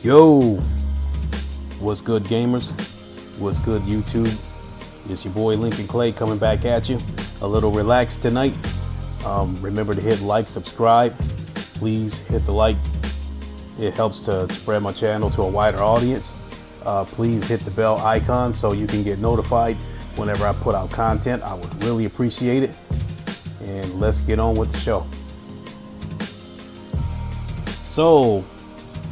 Yo, what's good, gamers? What's good, YouTube? It's your boy Lincoln Clay coming back at you. A little relaxed tonight. Remember to hit like, subscribe. Please hit the like. It helps to spread my channel to a wider audience. Please hit the bell icon so you can get notified whenever I put out content. I would really appreciate it. And let's get on with the show. So,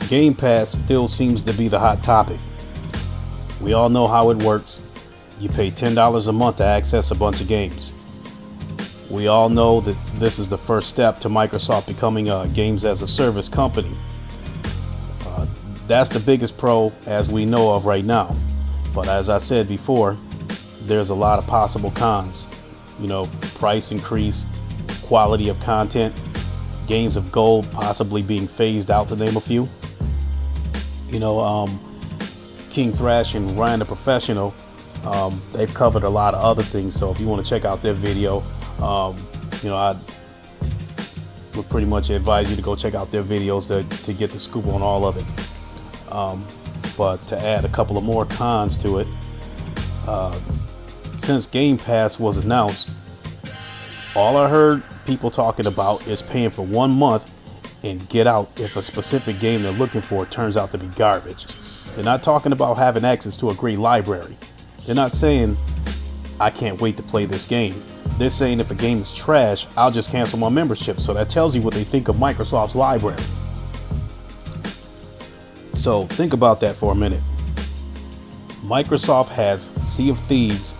Game Pass still seems to be the hot topic. We all know how it works. You pay $10 a month to access a bunch of games. We all know that this is the first step to Microsoft becoming a games as a service company. That's the biggest pro as we know of right now. But as I said before, there's a lot of possible cons. You know, price increase, quality of content, games of gold possibly being phased out, to name a few. You know, King Thrash and Ryan the Professional, they've covered a lot of other things. So if you want to check out their video, you know, I would pretty much advise you to go check out their videos to get the scoop on all of it. But to add a couple of more cons to it, since Game Pass was announced, all I heard people talking about is paying for 1 month and get out if a specific game they're looking for turns out to be garbage. They're not talking about having access to a great library. They're not saying, I can't wait to play this game. They're saying if a game is trash, I'll just cancel my membership. So that tells you what they think of Microsoft's library. So think about that for a minute. Microsoft has Sea of Thieves,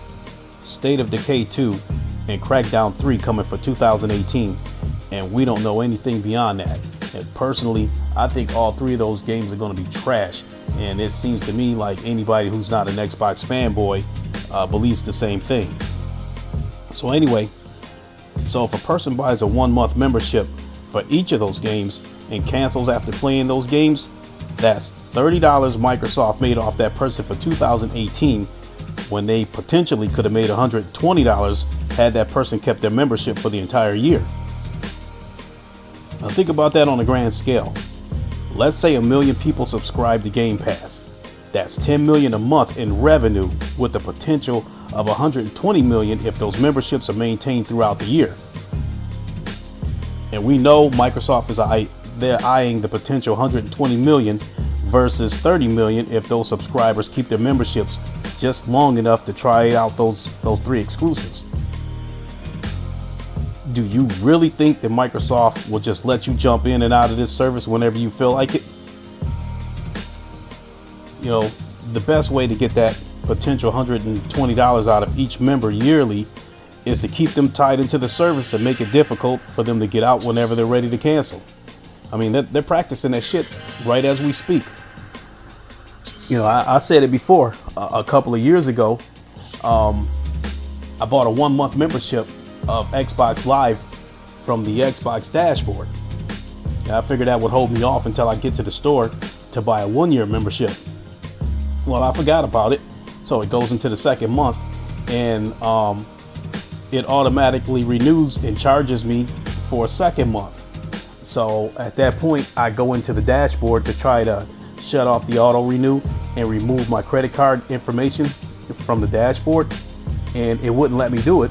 State of Decay 2, and Crackdown 3 coming for 2018. And we don't know anything beyond that. And personally, I think all three of those games are going to be trash. And it seems to me like anybody who's not an Xbox fanboy believes the same thing. So anyway, so if a person buys a 1 month membership for each of those games and cancels after playing those games, that's $30 Microsoft made off that person for 2018, when they potentially could have made $120 had that person kept their membership for the entire year. Now think about that on a grand scale. Let's say 1 million people subscribe to Game Pass. That's 10 million a month in revenue, with the potential of 120 million if those memberships are maintained throughout the year. And we know Microsoft they're eyeing the potential 120 million versus 30 million if those subscribers keep their memberships just long enough to try out those 3 exclusives. Do you really think that Microsoft will just let you jump in and out of this service whenever you feel like it? You know, the best way to get that potential $120 out of each member yearly is to keep them tied into the service and make it difficult for them to get out whenever they're ready to cancel. I mean, they're practicing that shit right as we speak. You know, I said it before, a couple of years ago. I bought a 1 month membership of Xbox Live from the Xbox dashboard. And I figured that would hold me off until I get to the store to buy a 1 year membership. Well, I forgot about it. So it goes into the second month, and it automatically renews and charges me for a second month. So at that point, I go into the dashboard to try to shut off the auto renew and remove my credit card information from the dashboard, and it wouldn't let me do it.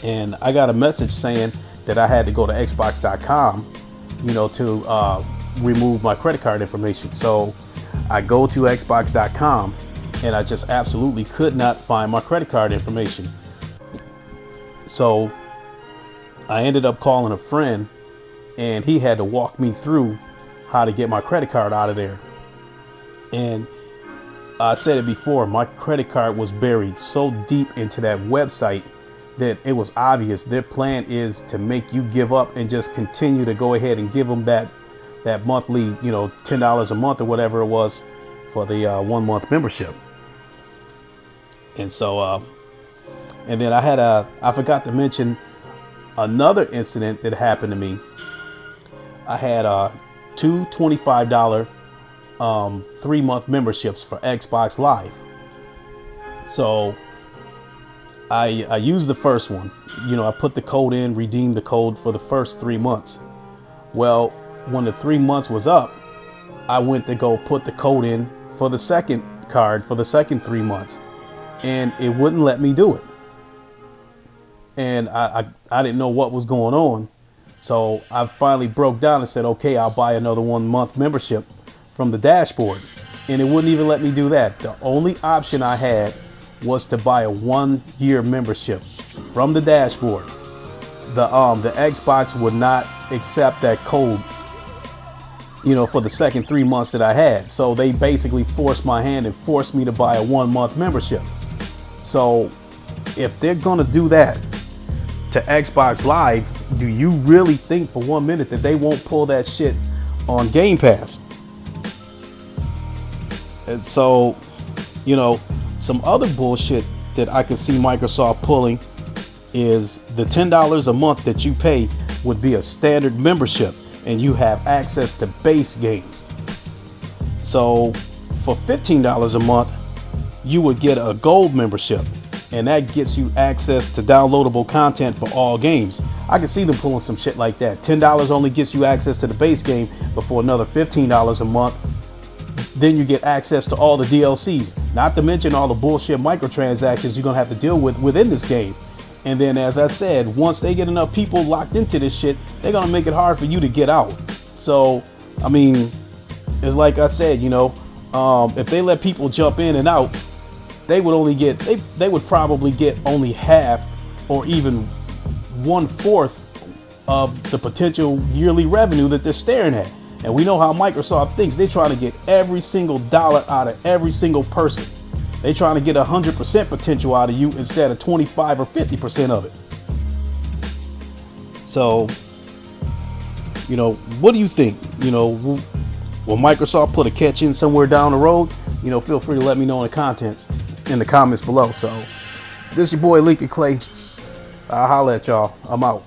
And I got a message saying that I had to go to xbox.com, you know, to remove my credit card information. So I go to xbox.com and I just absolutely could not find my credit card information. So I ended up calling a friend, and he had to walk me through how to get my credit card out of there. And I said it before, my credit card was buried so deep into that website that it was obvious their plan is to make you give up and just continue to go ahead and give them that monthly, you know, $10 a month or whatever it was for the 1 month membership. And so, and then I forgot to mention another incident that happened to me. I had 2 $25 3 month memberships for Xbox Live. So I used the first one. You know, I put the code in, redeemed the code for the first 3 months. Well, when the 3 months was up, I went to go put the code in for the second card for the second 3 months, and it wouldn't let me do it. And I didn't know what was going on. So I finally broke down and said, okay, I'll buy another 1 month membership from the dashboard. And it wouldn't even let me do that. The only option I had was to buy a 1 year membership from the dashboard. The Xbox would not accept that code, for the second 3 months that I had. So they basically forced my hand and forced me to buy a 1 month membership. So if they're gonna do that to Xbox Live, do you really think for 1 minute that they won't pull that shit on Game Pass? And so, some other bullshit that I can see Microsoft pulling is the $10 a month that you pay would be a standard membership, and you have access to base games. So for $15 a month, you would get a gold membership, and that gets you access to downloadable content for all games. I can see them pulling some shit like that. $10 only gets you access to the base game, but for another $15 a month, then you get access to all the DLCs, not to mention all the bullshit microtransactions you're gonna have to deal with within this game. And then, as I said, once they get enough people locked into this shit, they're gonna make it hard for you to get out. So, I mean, it's like I said, if they let people jump in and out, they would probably get only half or even 1/4 of the potential yearly revenue that they're staring at. And we know how Microsoft thinks. They're trying to get every single dollar out of every single person. They're trying to get 100% potential out of you instead of 25 or 50% of it. So, what do you think? Will Microsoft put a catch in somewhere down the road? Feel free to let me know in the comments below. So, this is your boy Lincoln Clay. I'll holler at y'all. I'm out.